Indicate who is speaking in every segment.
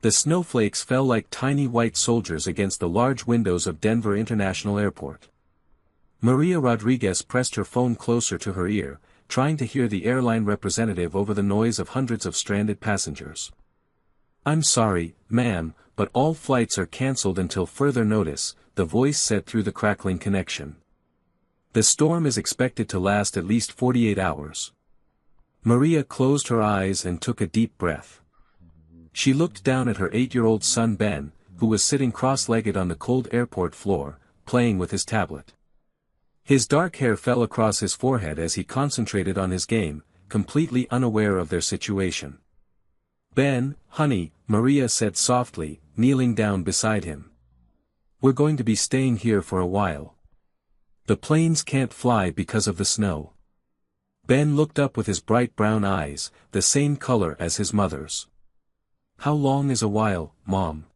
Speaker 1: The snowflakes fell like tiny white soldiers against the large windows of Denver International Airport. Maria Rodriguez pressed her phone closer to her ear, trying to hear the airline representative over the noise of hundreds of stranded passengers. "I'm sorry, ma'am, but all flights are cancelled until further notice," the voice said through the crackling connection. "The storm is expected to last at least 48 hours. Maria closed her eyes and took a deep breath. She looked down at her 8-year-old son Ben, who was sitting cross-legged on the cold airport floor, playing with his tablet. His dark hair fell across his forehead as he concentrated on his game, completely unaware of their situation. "Ben, honey," Maria said softly, kneeling down beside him. "We're going to be staying here for a while. The planes can't fly because of the snow." Ben looked up with his bright brown eyes, the same color as his mother's. "How long is a while, Mom?"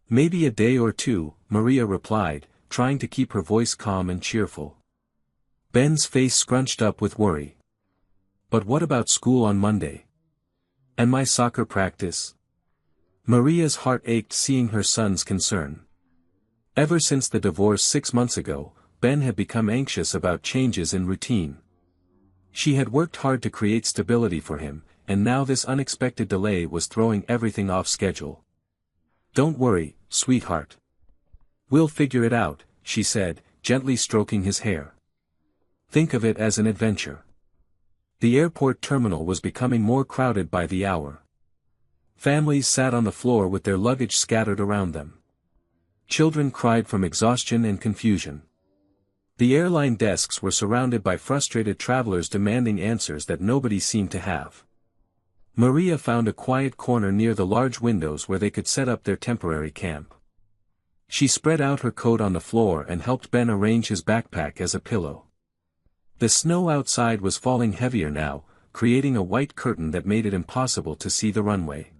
Speaker 1: "Maybe a day or two," Maria replied, trying to keep her voice calm and cheerful. Ben's face scrunched up with worry. "But what about school on Monday? And my soccer practice?" Maria's heart ached seeing her son's concern. Ever since the divorce 6 months ago, Ben had become anxious about changes in routine. She had worked hard to create stability for him, and now this unexpected delay was throwing everything off schedule. "Don't worry, sweetheart. We'll figure it out," she said, gently stroking his hair. "Think of it as an adventure." The airport terminal was becoming more crowded by the hour. Families sat on the floor with their luggage scattered around them. Children cried from exhaustion and confusion. The airline desks were surrounded by frustrated travelers demanding answers that nobody seemed to have. Maria found a quiet corner near the large windows where they could set up their temporary camp. She spread out her coat on the floor and helped Ben arrange his backpack as a pillow. The snow outside was falling heavier now, creating a white curtain that made it impossible to see the runway.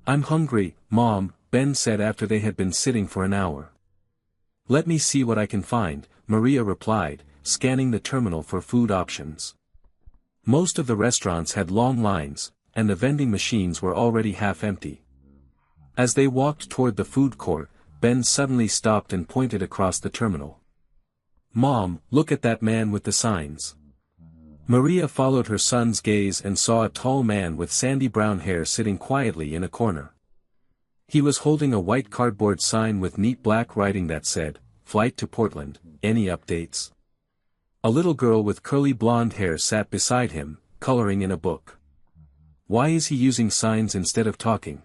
Speaker 1: "I'm hungry, Mom," Ben said after they had been sitting for an hour. "Let me see what I can find," Maria replied, scanning the terminal for food options. Most of the restaurants had long lines, and the vending machines were already half empty. As they walked toward the food court, Ben suddenly stopped and pointed across the terminal. "Mom, look at that man with the signs." Maria followed her son's gaze and saw a tall man with sandy brown hair sitting quietly in a corner. He was holding a white cardboard sign with neat black writing that said, "Flight to Portland, any updates?" A little girl with curly blonde hair sat beside him, coloring in a book. "Why is he using signs instead of talking?"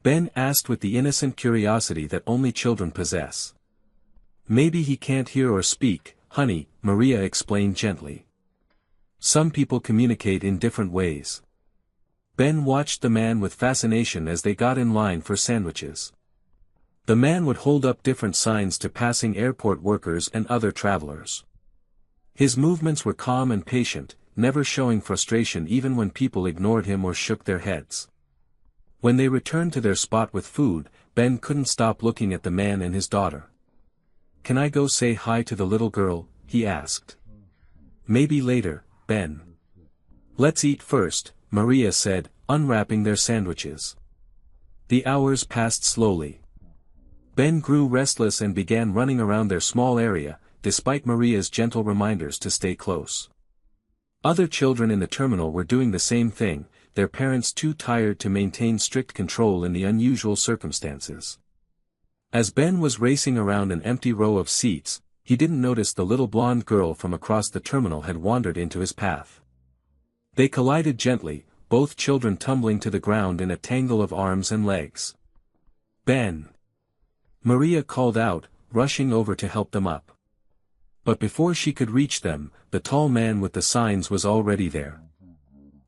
Speaker 1: Ben asked with the innocent curiosity that only children possess. "Maybe he can't hear or speak, honey," Maria explained gently. "Some people communicate in different ways." Ben watched the man with fascination as they got in line for sandwiches. The man would hold up different signs to passing airport workers and other travelers. His movements were calm and patient, never showing frustration even when people ignored him or shook their heads. When they returned to their spot with food, Ben couldn't stop looking at the man and his daughter. "Can I go say hi to the little girl?" he asked. "Maybe later, Ben. Let's eat first," Maria said, unwrapping their sandwiches. The hours passed slowly. Ben grew restless and began running around their small area, despite Maria's gentle reminders to stay close. Other children in the terminal were doing the same thing, their parents too tired to maintain strict control in the unusual circumstances. As Ben was racing around an empty row of seats, he didn't notice the little blonde girl from across the terminal had wandered into his path. They collided gently, both children tumbling to the ground in a tangle of arms and legs. "Ben!" Maria called out, rushing over to help them up. But before she could reach them, the tall man with the signs was already there.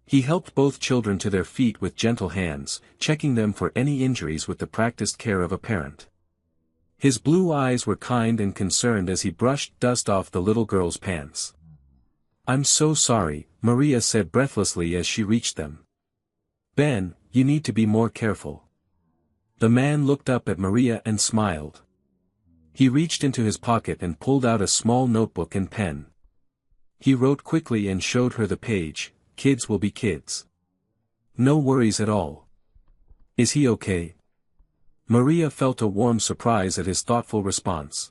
Speaker 1: He helped both children to their feet with gentle hands, checking them for any injuries with the practiced care of a parent. His blue eyes were kind and concerned as he brushed dust off the little girl's pants. "I'm so sorry," Maria said breathlessly as she reached them. "Ben, you need to be more careful." The man looked up at Maria and smiled. He reached into his pocket and pulled out a small notebook and pen. He wrote quickly and showed her the page, "Kids will be kids. No worries at all." Is he okay? Maria felt a warm surprise at his thoughtful response.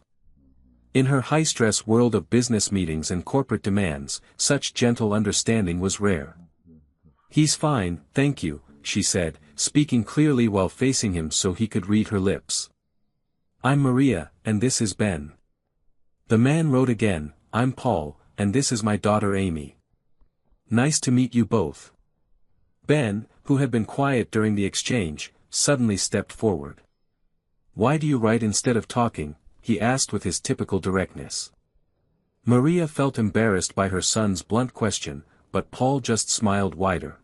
Speaker 1: In her high-stress world of business meetings and corporate demands, such gentle understanding was rare. He's fine, thank you, she said, speaking clearly while facing him so he could read her lips. I'm Maria, and this is Ben. The man wrote again, I'm Paul, and this is my daughter Amy. Nice to meet you both. Ben, who had been quiet during the exchange, suddenly stepped forward. Why do you write instead of talking? He asked with his typical directness. Maria felt embarrassed by her son's blunt question, but Paul just smiled wider.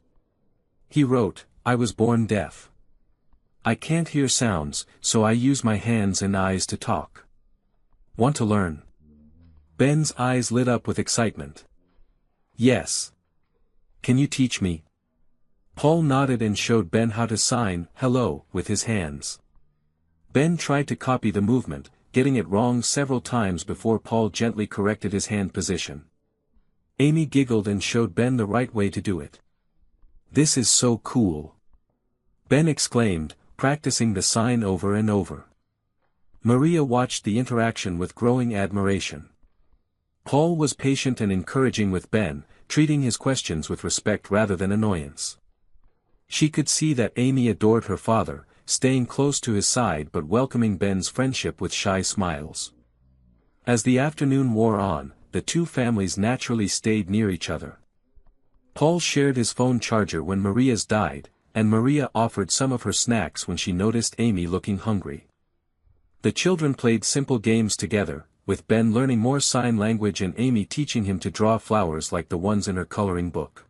Speaker 1: He wrote, I was born deaf. I can't hear sounds, so I use my hands and eyes to talk. Want to learn? Ben's eyes lit up with excitement. Yes. Can you teach me? Paul nodded and showed Ben how to sign, hello, with his hands. Ben tried to copy the movement, getting it wrong several times before Paul gently corrected his hand position. Amy giggled and showed Ben the right way to do it. This is so cool. Ben exclaimed, practicing the sign over and over. Maria watched the interaction with growing admiration. Paul was patient and encouraging with Ben, treating his questions with respect rather than annoyance. She could see that Amy adored her father, staying close to his side but welcoming Ben's friendship with shy smiles. As the afternoon wore on, the two families naturally stayed near each other. Paul shared his phone charger when Maria's died, and Maria offered some of her snacks when she noticed Amy looking hungry. The children played simple games together, with Ben learning more sign language and Amy teaching him to draw flowers like the ones in her coloring book.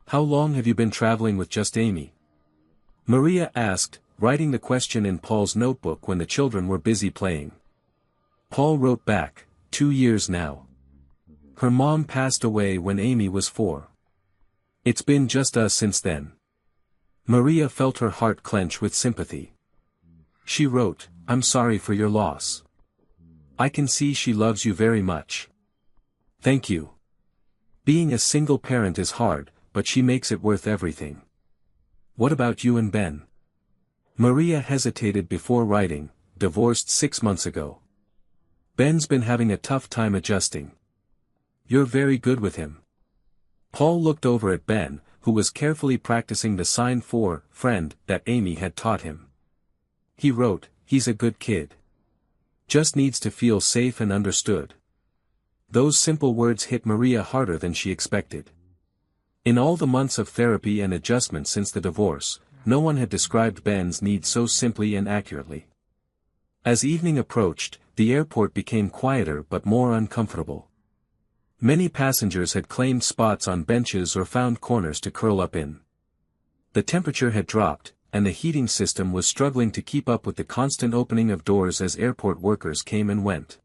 Speaker 1: How long have you been traveling with just Amy? Maria asked, writing the question in Paul's notebook when the children were busy playing. Paul wrote back, 2 years now. Her mom passed away when Amy was 4. It's been just us since then. Maria felt her heart clench with sympathy. She wrote, I'm sorry for your loss. I can see she loves you very much. Thank you. Being a single parent is hard, but she makes it worth everything. What about you and Ben? Maria hesitated before writing, divorced 6 months ago. Ben's been having a tough time adjusting. You're very good with him. Paul looked over at Ben, who was carefully practicing the sign for friend that Amy had taught him. He wrote, he's a good kid. Just needs to feel safe and understood. Those simple words hit Maria harder than she expected. In all the months of therapy and adjustment since the divorce, no one had described Ben's needs so simply and accurately. As evening approached, the airport became quieter but more uncomfortable. Many passengers had claimed spots on benches or found corners to curl up in. The temperature had dropped, and the heating system was struggling to keep up with the constant opening of doors as airport workers came and went.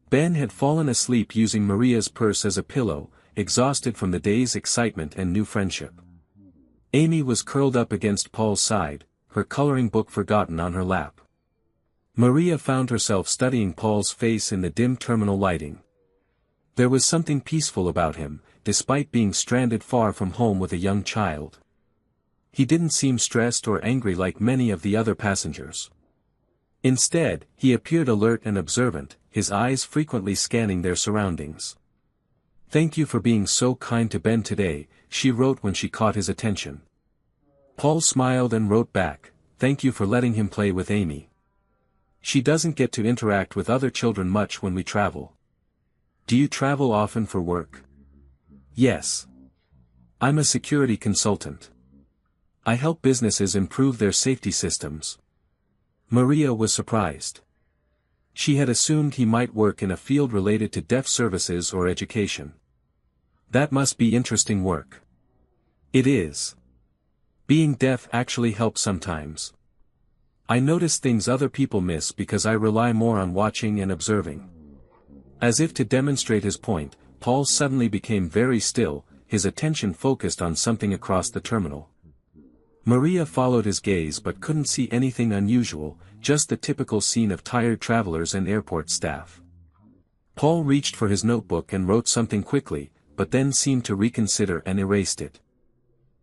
Speaker 1: Ben had fallen asleep using Maria's purse as a pillow, exhausted from the day's excitement and new friendship. Amy was curled up against Paul's side, her coloring book forgotten on her lap. Maria found herself studying Paul's face in the dim terminal lighting. There was something peaceful about him, despite being stranded far from home with a young child. He didn't seem stressed or angry like many of the other passengers. Instead, he appeared alert and observant, his eyes frequently scanning their surroundings. Thank you for being so kind to Ben today, she wrote when she caught his attention. Paul smiled and wrote back, thank you for letting him play with Amy. She doesn't get to interact with other children much when we travel. Do you travel often for work? Yes. I'm a security consultant. I help businesses improve their safety systems. Maria was surprised. She had assumed he might work in a field related to deaf services or education. That must be interesting work. It is. Being deaf actually helps sometimes. I notice things other people miss because I rely more on watching and observing. As if to demonstrate his point, Paul suddenly became very still, his attention focused on something across the terminal. Maria followed his gaze but couldn't see anything unusual, just the typical scene of tired travelers and airport staff. Paul reached for his notebook and wrote something quickly, but then seemed to reconsider and erased it.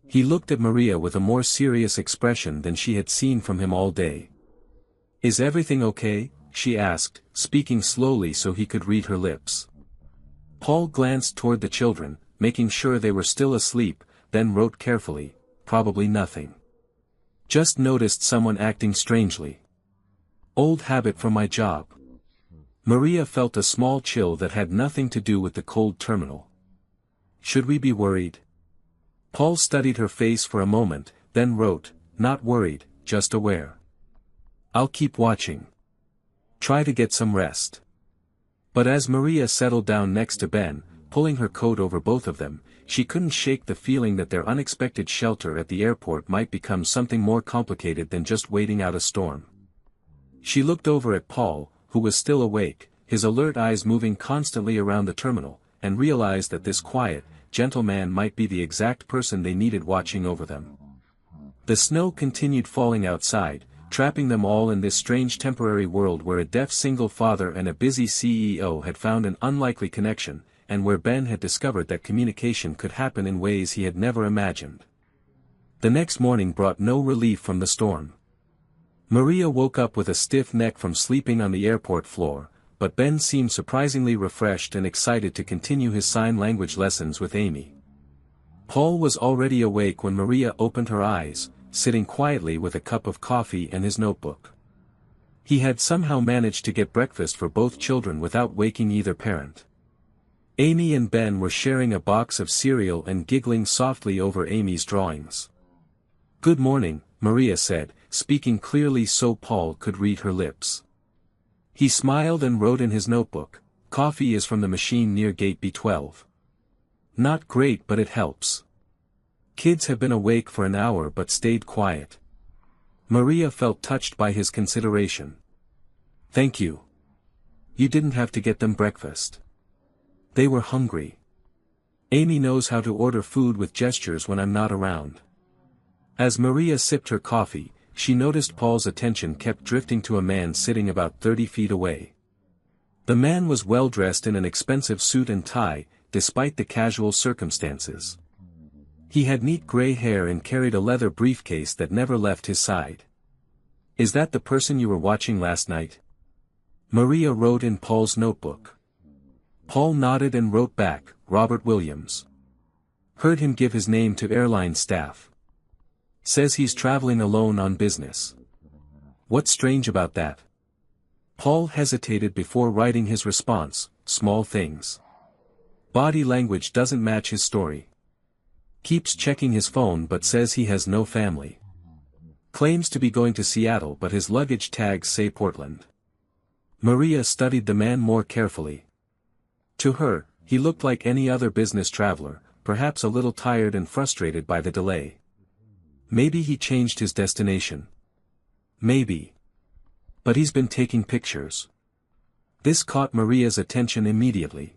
Speaker 1: He looked at Maria with a more serious expression than she had seen from him all day. "Is everything okay?" she asked, speaking slowly so he could read her lips. Paul glanced toward the children, making sure they were still asleep, then wrote carefully, "Probably nothing. Just noticed someone acting strangely. Old habit from my job." Maria felt a small chill that had nothing to do with the cold terminal. "Should we be worried?" Paul studied her face for a moment, then wrote, "Not worried, just aware. I'll keep watching. Try to get some rest." But as Maria settled down next to Ben, pulling her coat over both of them, she couldn't shake the feeling that their unexpected shelter at the airport might become something more complicated than just waiting out a storm. She looked over at Paul, who was still awake, his alert eyes moving constantly around the terminal, and realized that this quiet, gentle man might be the exact person they needed watching over them. The snow continued falling outside, trapping them all in this strange temporary world where a deaf single father and a busy CEO had found an unlikely connection, and where Ben had discovered that communication could happen in ways he had never imagined. The next morning brought no relief from the storm. Maria woke up with a stiff neck from sleeping on the airport floor, but Ben seemed surprisingly refreshed and excited to continue his sign language lessons with Amy. Paul was already awake when Maria opened her eyes, sitting quietly with a cup of coffee and his notebook. He had somehow managed to get breakfast for both children without waking either parent. Amy and Ben were sharing a box of cereal and giggling softly over Amy's drawings. "Good morning," Maria said, speaking clearly so Paul could read her lips. He smiled and wrote in his notebook, "Coffee is from the machine near gate B12. Not great, but it helps. Kids have been awake for an hour but stayed quiet." Maria felt touched by his consideration. "Thank you. You didn't have to get them breakfast. They were hungry. Amy knows how to order food with gestures when I'm not around." As Maria sipped her coffee, she noticed Paul's attention kept drifting to a man sitting about 30 feet away. The man was well dressed in an expensive suit and tie, despite the casual circumstances. He had neat gray hair and carried a leather briefcase that never left his side. "Is that the person you were watching last night?" Maria wrote in Paul's notebook. Paul nodded and wrote back, "Robert Williams. Heard him give his name to airline staff. Says he's traveling alone on business. What's strange about that?" Paul hesitated before writing his response, "Small things. Body language doesn't match his story. Keeps checking his phone but says he has no family. Claims to be going to Seattle but his luggage tags say Portland." Maria studied the man more carefully. To her, he looked like any other business traveler, perhaps a little tired and frustrated by the delay. Maybe he changed his destination. Maybe. But he's been taking pictures. This caught Maria's attention immediately.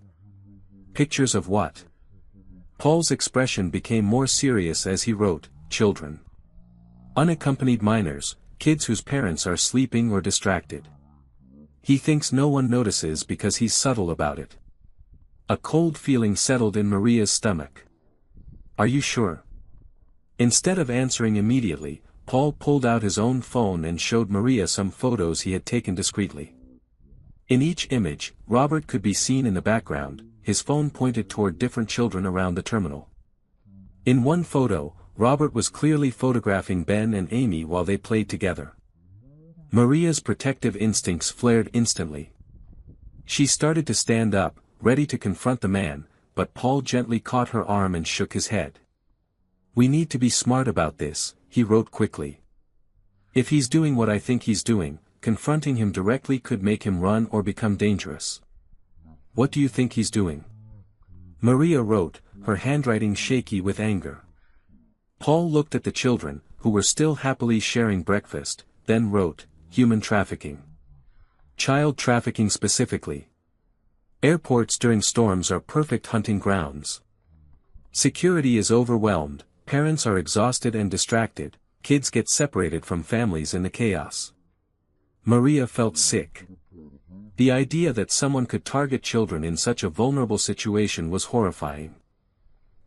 Speaker 1: Pictures of what? Paul's expression became more serious as he wrote, "Children. Unaccompanied minors, kids whose parents are sleeping or distracted. He thinks no one notices because he's subtle about it." A cold feeling settled in Maria's stomach. "Are you sure?" Instead of answering immediately, Paul pulled out his own phone and showed Maria some photos he had taken discreetly. In each image, Robert could be seen in the background, his phone pointed toward different children around the terminal. In one photo, Robert was clearly photographing Ben and Amy while they played together. Maria's protective instincts flared instantly. She started to stand up, ready to confront the man, but Paul gently caught her arm and shook his head. "We need to be smart about this," he wrote quickly. "If he's doing what I think he's doing, confronting him directly could make him run or become dangerous." "What do you think he's doing?" Maria wrote, her handwriting shaky with anger. Paul looked at the children, who were still happily sharing breakfast, then wrote, "Human trafficking. Child trafficking specifically. Airports during storms are perfect hunting grounds. Security is overwhelmed, parents are exhausted and distracted, kids get separated from families in the chaos." Maria felt sick. The idea that someone could target children in such a vulnerable situation was horrifying.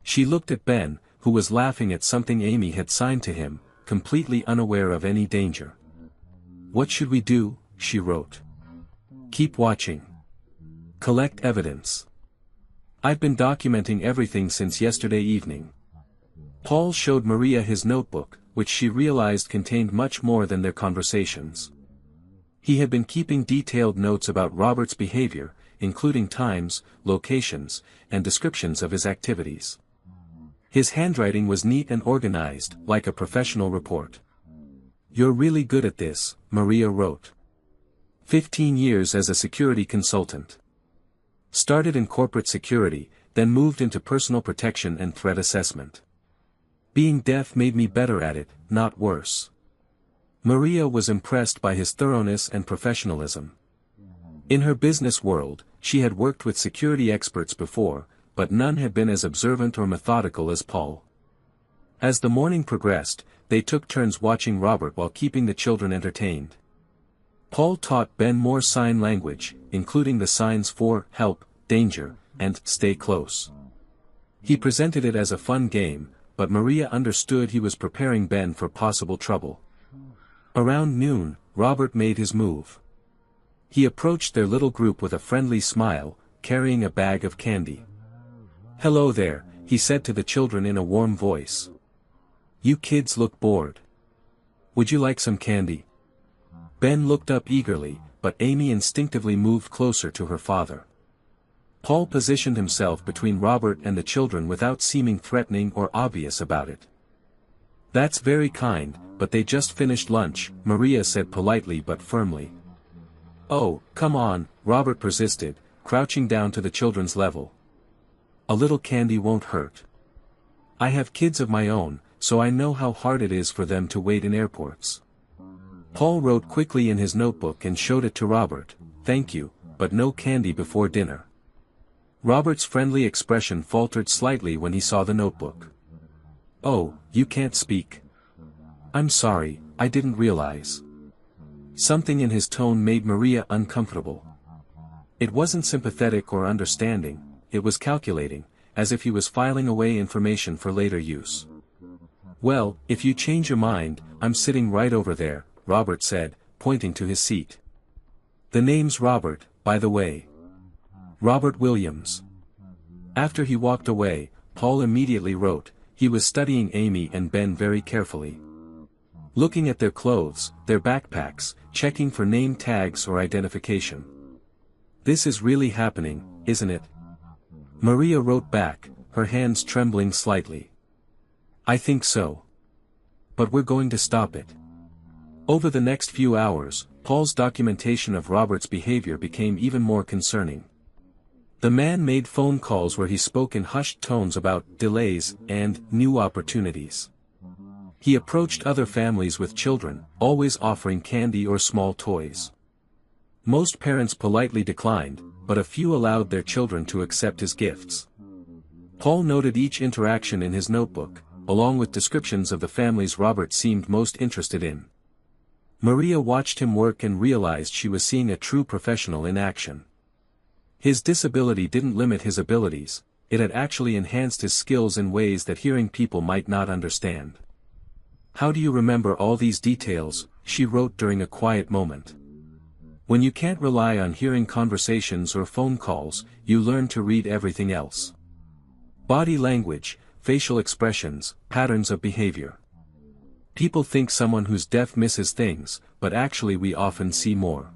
Speaker 1: She looked at Ben, who was laughing at something Amy had signed to him, completely unaware of any danger. "What should we do?" she wrote. "Keep watching. Collect evidence. I've been documenting everything since yesterday evening." Paul showed Maria his notebook, which she realized contained much more than their conversations. He had been keeping detailed notes about Robert's behavior, including times, locations, and descriptions of his activities. His handwriting was neat and organized, like a professional report. "You're really good at this," Maria wrote. 15 years as a security consultant. Started in corporate security, then moved into personal protection and threat assessment. Being deaf made me better at it, not worse. Maria was impressed by his thoroughness and professionalism. In her business world, she had worked with security experts before, but none had been as observant or methodical as Paul. As the morning progressed, they took turns watching Robert while keeping the children entertained. Paul taught Ben more sign language, including the signs for help, danger, and stay close. He presented it as a fun game, but Maria understood he was preparing Ben for possible trouble. Around noon, Robert made his move. He approached their little group with a friendly smile, carrying a bag of candy. "Hello there," he said to the children in a warm voice. "You kids look bored. Would you like some candy?" Ben looked up eagerly, but Amy instinctively moved closer to her father. Paul positioned himself between Robert and the children without seeming threatening or obvious about it. "That's very kind, but they just finished lunch," Maria said politely but firmly. "Oh, come on," Robert persisted, crouching down to the children's level. "A little candy won't hurt. I have kids of my own, so I know how hard it is for them to wait in airports." Paul wrote quickly in his notebook and showed it to Robert, "Thank you, but no candy before dinner." Robert's friendly expression faltered slightly when he saw the notebook. "Oh, you can't speak? I'm sorry, I didn't realize." Something in his tone made Maria uncomfortable. It wasn't sympathetic or understanding, it was calculating, as if he was filing away information for later use. "Well, if you change your mind, I'm sitting right over there," Robert said, pointing to his seat. "The name's Robert, by the way. Robert Williams." After he walked away, Paul immediately wrote, he was studying Amy and Ben very carefully. Looking at their clothes, their backpacks, checking for name tags or identification. "This is really happening, isn't it?" Maria wrote back, her hands trembling slightly. "I think so. But we're going to stop it." Over the next few hours, Paul's documentation of Robert's behavior became even more concerning. The man made phone calls where he spoke in hushed tones about delays and new opportunities. He approached other families with children, always offering candy or small toys. Most parents politely declined, but a few allowed their children to accept his gifts. Paul noted each interaction in his notebook, along with descriptions of the families Robert seemed most interested in. Maria watched him work and realized she was seeing a true professional in action. His disability didn't limit his abilities, it had actually enhanced his skills in ways that hearing people might not understand. "How do you remember all these details?" she wrote during a quiet moment. "When you can't rely on hearing conversations or phone calls, you learn to read everything else. Body language, facial expressions, patterns of behavior. People think someone who's deaf misses things, but actually we often see more."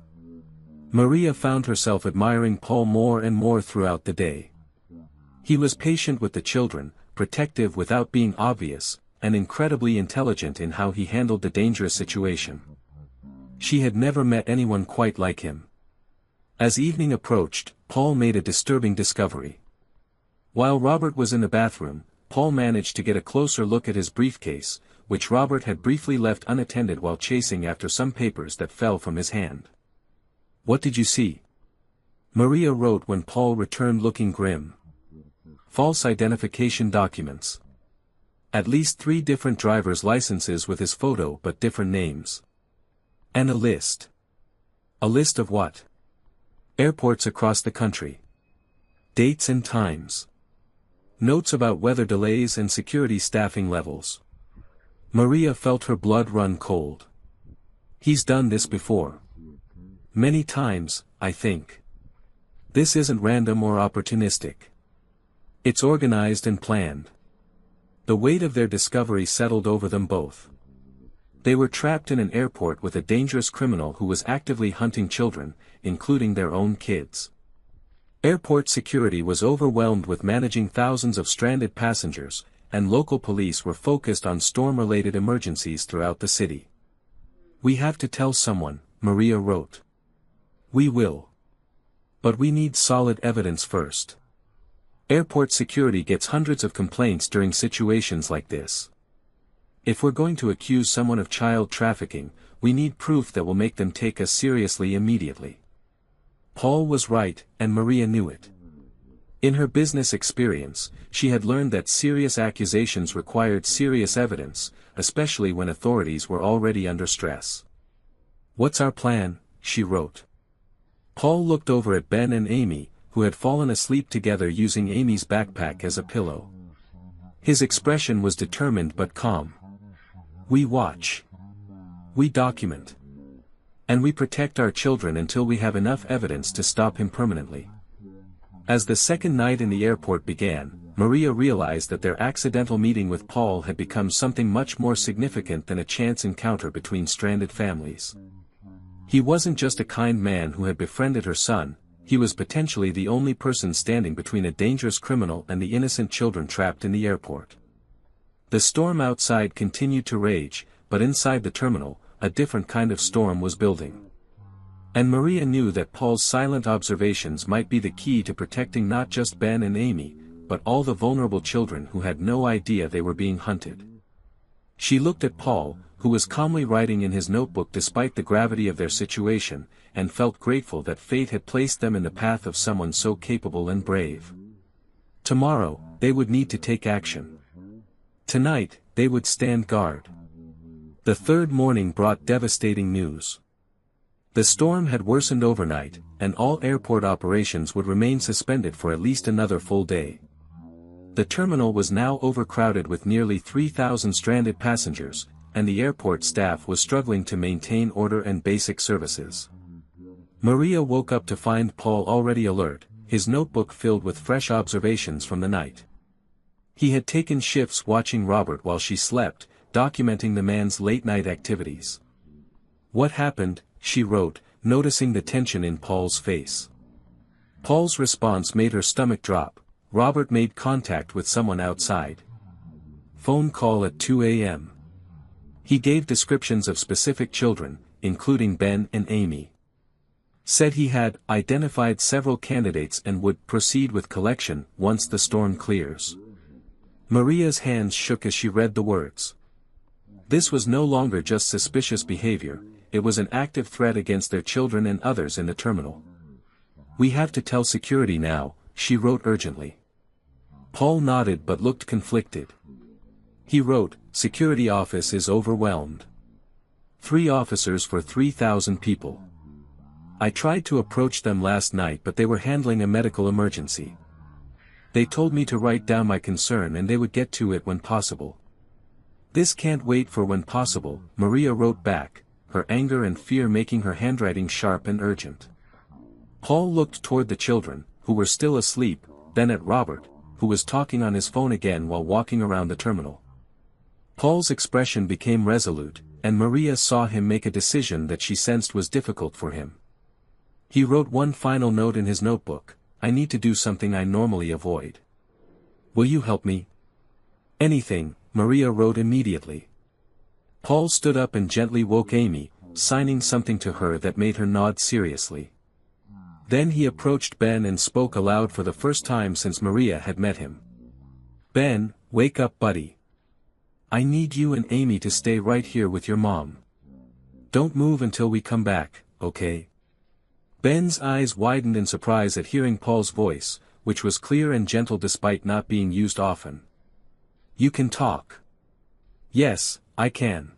Speaker 1: Maria found herself admiring Paul more and more throughout the day. He was patient with the children, protective without being obvious, and incredibly intelligent in how he handled the dangerous situation. She had never met anyone quite like him. As evening approached, Paul made a disturbing discovery. While Robert was in the bathroom, Paul managed to get a closer look at his briefcase, which Robert had briefly left unattended while chasing after some papers that fell from his hand. "What did you see?" Maria wrote when Paul returned looking grim. "False identification documents. At least 3 different driver's licenses with his photo but different names. And a list." "A list of what?" "Airports across the country. Dates and times. Notes about weather delays and security staffing levels. Maria felt her blood run cold. He's done this before. Many times, I think. This isn't random or opportunistic. It's organized and planned. The weight of their discovery settled over them both. They were trapped in an airport with a dangerous criminal who was actively hunting children, including their own kids. Airport security was overwhelmed with managing thousands of stranded passengers, and local police were focused on storm-related emergencies throughout the city. "We have to tell someone," Maria wrote. "We will. But we need solid evidence first." Airport security gets hundreds of complaints during situations like this. If we're going to accuse someone of child trafficking, we need proof that will make them take us seriously immediately. Paul was right, and Maria knew it. In her business experience, she had learned that serious accusations required serious evidence, especially when authorities were already under stress. "What's our plan?" she wrote. Paul looked over at Ben and Amy, who had fallen asleep together using Amy's backpack as a pillow. His expression was determined but calm. "We watch. We document. And we protect our children until we have enough evidence to stop him permanently." As the second night in the airport began, Maria realized that their accidental meeting with Paul had become something much more significant than a chance encounter between stranded families. He wasn't just a kind man who had befriended her son, he was potentially the only person standing between a dangerous criminal and the innocent children trapped in the airport. The storm outside continued to rage, but inside the terminal, a different kind of storm was building. And Maria knew that Paul's silent observations might be the key to protecting not just Ben and Amy, but all the vulnerable children who had no idea they were being hunted. She looked at Paul, who was calmly writing in his notebook despite the gravity of their situation, and felt grateful that fate had placed them in the path of someone so capable and brave. Tomorrow, they would need to take action. Tonight, they would stand guard. The third morning brought devastating news. The storm had worsened overnight, and all airport operations would remain suspended for at least another full day. The terminal was now overcrowded with nearly 3,000 stranded passengers, and the airport staff was struggling to maintain order and basic services. Maria woke up to find Paul already alert, his notebook filled with fresh observations from the night. He had taken shifts watching Robert while she slept, documenting the man's late-night activities. "What happened?" she wrote, noticing the tension in Paul's face. Paul's response made her stomach drop. Robert made contact with someone outside. Phone call at 2 a.m. He gave descriptions of specific children, including Ben and Amy. Said he had identified several candidates and would proceed with collection once the storm clears. Maria's hands shook as she read the words. This was no longer just suspicious behavior, it was an active threat against their children and others in the terminal. "We have to tell security now," she wrote urgently. Paul nodded but looked conflicted. He wrote, "Security office is overwhelmed. 3 officers for 3,000 people. I tried to approach them last night but they were handling a medical emergency. They told me to write down my concern and they would get to it when possible." "This can't wait for when possible," Maria wrote back, her anger and fear making her handwriting sharp and urgent. Paul looked toward the children, who were still asleep, then at Robert, who was talking on his phone again while walking around the terminal. Paul's expression became resolute, and Maria saw him make a decision that she sensed was difficult for him. He wrote one final note in his notebook: "I need to do something I normally avoid. Will you help me?" "Anything," Maria wrote immediately. Paul stood up and gently woke Amy, signing something to her that made her nod seriously. Then he approached Ben and spoke aloud for the first time since Maria had met him. "Ben, wake up buddy. I need you and Amy to stay right here with your mom. Don't move until we come back, okay?" Ben's eyes widened in surprise at hearing Paul's voice, which was clear and gentle despite not being used often. "You can talk." "Yes, I can.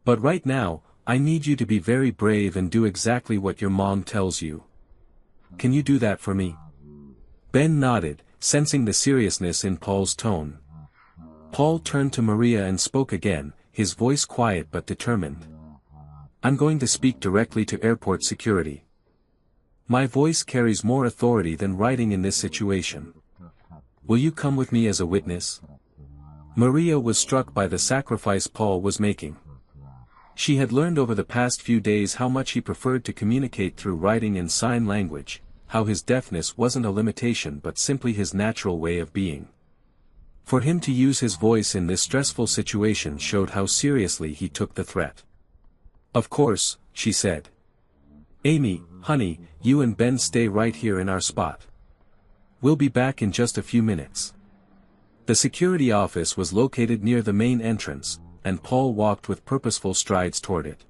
Speaker 1: But right now, I need you to be very brave and do exactly what your mom tells you. Can you do that for me?" Ben nodded, sensing the seriousness in Paul's tone. Paul turned to Maria and spoke again, his voice quiet but determined. "I'm going to speak directly to airport security. My voice carries more authority than writing in this situation. Will you come with me as a witness?" Maria was struck by the sacrifice Paul was making. She had learned over the past few days how much he preferred to communicate through writing and sign language, how his deafness wasn't a limitation but simply his natural way of being. For him to use his voice in this stressful situation showed how seriously he took the threat. "Of course," she said. "Amy, honey, you and Ben stay right here in our spot. We'll be back in just a few minutes." The security office was located near the main entrance, and Paul walked with purposeful strides toward it.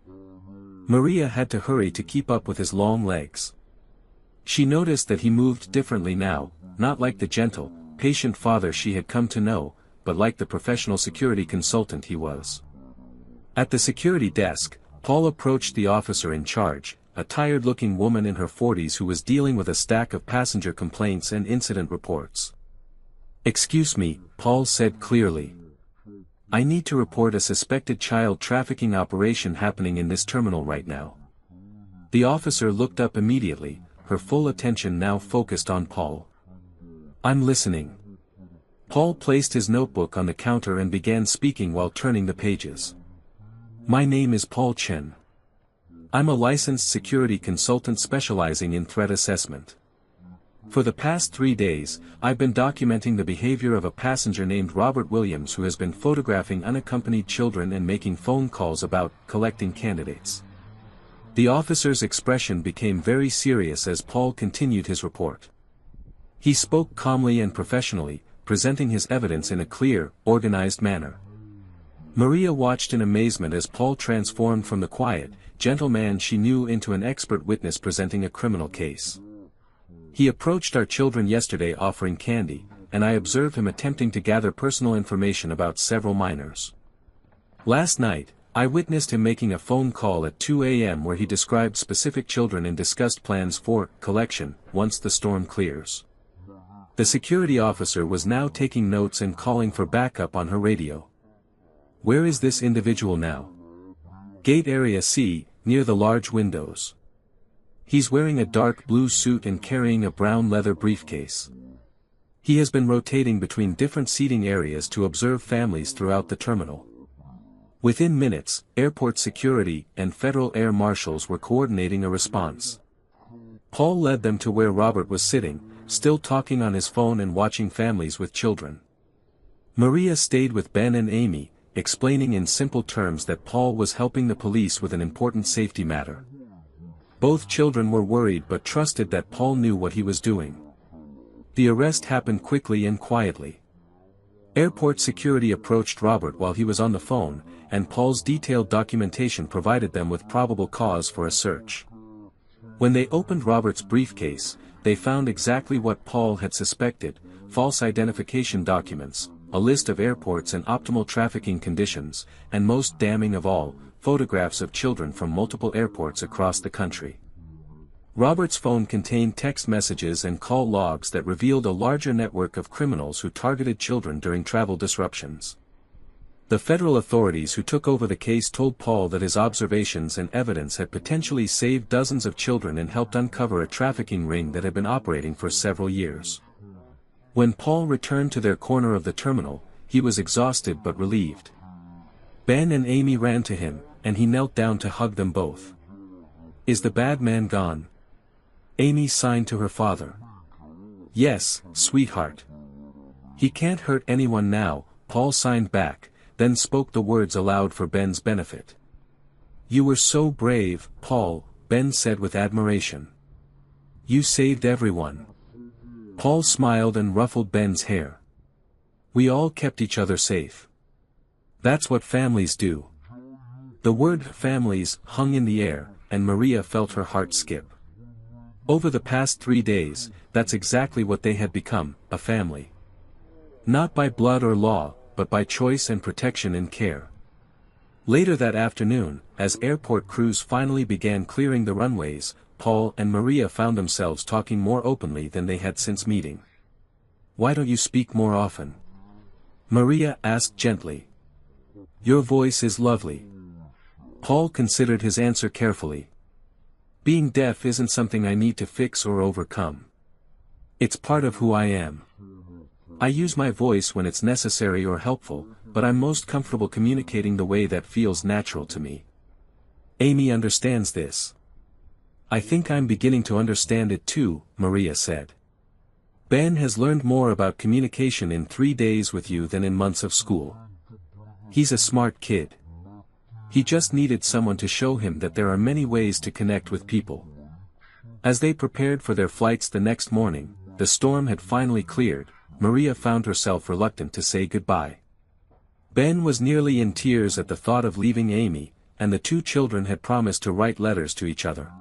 Speaker 1: Maria had to hurry to keep up with his long legs. She noticed that he moved differently now, not like the gentle, patient father she had come to know, but like the professional security consultant he was. At the security desk, Paul approached the officer in charge, a tired-looking woman in her 40s who was dealing with a stack of passenger complaints and incident reports. "Excuse me," Paul said clearly. "I need to report a suspected child trafficking operation happening in this terminal right now." The officer looked up immediately, her full attention now focused on Paul. "I'm listening." Paul placed his notebook on the counter and began speaking while turning the pages. "My name is Paul Chen. I'm a licensed security consultant specializing in threat assessment. For the past 3 days, I've been documenting the behavior of a passenger named Robert Williams who has been photographing unaccompanied children and making phone calls about collecting candidates." The officer's expression became very serious as Paul continued his report. He spoke calmly and professionally, presenting his evidence in a clear, organized manner. Maria watched in amazement as Paul transformed from the quiet, gentle man she knew into an expert witness presenting a criminal case. "He approached our children yesterday offering candy, and I observed him attempting to gather personal information about several minors. Last night, I witnessed him making a phone call at 2 a.m. where he described specific children and discussed plans for collection once the storm clears." The security officer was now taking notes and calling for backup on her radio. "Where is this individual now?" "Gate area C, near the large windows. He's wearing a dark blue suit and carrying a brown leather briefcase. He has been rotating between different seating areas to observe families throughout the terminal." Within minutes, airport security and federal air marshals were coordinating a response. Paul led them to where Robert was sitting, still talking on his phone and watching families with children. Maria stayed with Ben and Amy, explaining in simple terms that Paul was helping the police with an important safety matter. Both children were worried but trusted that Paul knew what he was doing. The arrest happened quickly and quietly. Airport security approached Robert while he was on the phone, and Paul's detailed documentation provided them with probable cause for a search. When they opened Robert's briefcase, they found exactly what Paul had suspected: false identification documents, a list of airports and optimal trafficking conditions, and most damning of all, photographs of children from multiple airports across the country. Robert's phone contained text messages and call logs that revealed a larger network of criminals who targeted children during travel disruptions. The federal authorities who took over the case told Paul that his observations and evidence had potentially saved dozens of children and helped uncover a trafficking ring that had been operating for several years. When Paul returned to their corner of the terminal, he was exhausted but relieved. Ben and Amy ran to him, and he knelt down to hug them both. "Is the bad man gone?" Amy signed to her father. "Yes, sweetheart. He can't hurt anyone now," Paul signed back, then spoke the words aloud for Ben's benefit. "You were so brave, Paul," Ben said with admiration. "You saved everyone." Paul smiled and ruffled Ben's hair. "We all kept each other safe. That's what families do." The word families hung in the air, and Maria felt her heart skip. Over the past 3 days, that's exactly what they had become, a family. Not by blood or law, but by choice and protection and care. Later that afternoon, as airport crews finally began clearing the runways, Paul and Maria found themselves talking more openly than they had since meeting. Why don't you speak more often? Maria asked gently. Your voice is lovely. Paul considered his answer carefully. Being deaf isn't something I need to fix or overcome. It's part of who I am. I use my voice when it's necessary or helpful, but I'm most comfortable communicating the way that feels natural to me. Amy understands this. I think I'm beginning to understand it too, Maria said. Ben has learned more about communication in 3 days with you than in months of school. He's a smart kid. He just needed someone to show him that there are many ways to connect with people. As they prepared for their flights the next morning, the storm had finally cleared. Maria found herself reluctant to say goodbye. Ben was nearly in tears at the thought of leaving Amy, and the two children had promised to write letters to each other.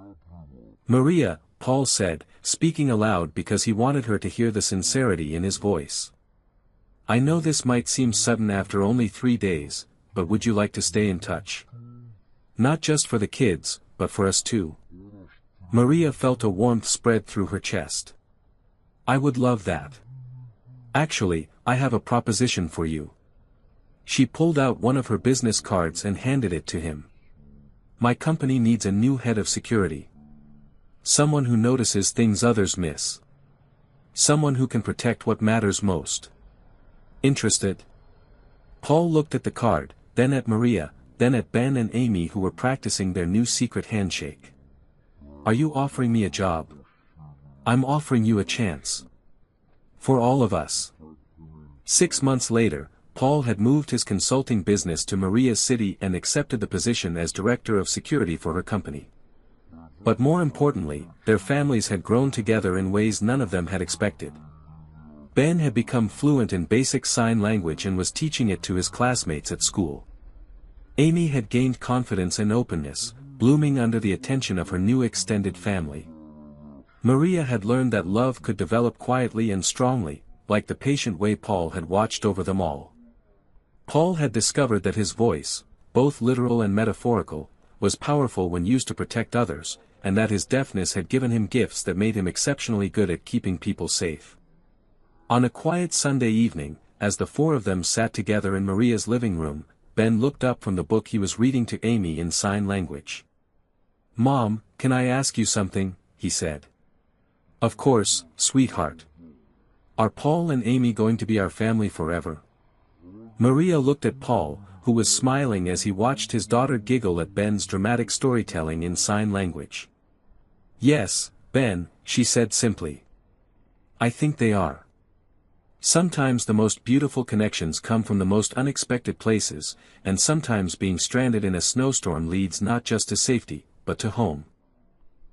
Speaker 1: Maria, Paul said, speaking aloud because he wanted her to hear the sincerity in his voice. I know this might seem sudden after only 3 days, but would you like to stay in touch? Not just for the kids, but for us too. Maria felt a warmth spread through her chest. I would love that. Actually, I have a proposition for you. She pulled out one of her business cards and handed it to him. My company needs a new head of security. Someone who notices things others miss. Someone who can protect what matters most. Interested? Paul looked at the card, then at Maria, then at Ben and Amy who were practicing their new secret handshake. Are you offering me a job? I'm offering you a chance. For all of us. 6 months later, Paul had moved his consulting business to Maria's city and accepted the position as director of security for her company. But more importantly, their families had grown together in ways none of them had expected. Ben had become fluent in basic sign language and was teaching it to his classmates at school. Amy had gained confidence and openness, blooming under the attention of her new extended family. Maria had learned that love could develop quietly and strongly, like the patient way Paul had watched over them all. Paul had discovered that his voice, both literal and metaphorical, was powerful when used to protect others, and that his deafness had given him gifts that made him exceptionally good at keeping people safe. On a quiet Sunday evening, as the four of them sat together in Maria's living room, Ben looked up from the book he was reading to Amy in sign language. Mom, can I ask you something? He said. Of course, sweetheart. Are Paul and Amy going to be our family forever? Maria looked at Paul, who was smiling as he watched his daughter giggle at Ben's dramatic storytelling in sign language. Yes, Ben, she said simply. I think they are. Sometimes the most beautiful connections come from the most unexpected places, and sometimes being stranded in a snowstorm leads not just to safety, but to home.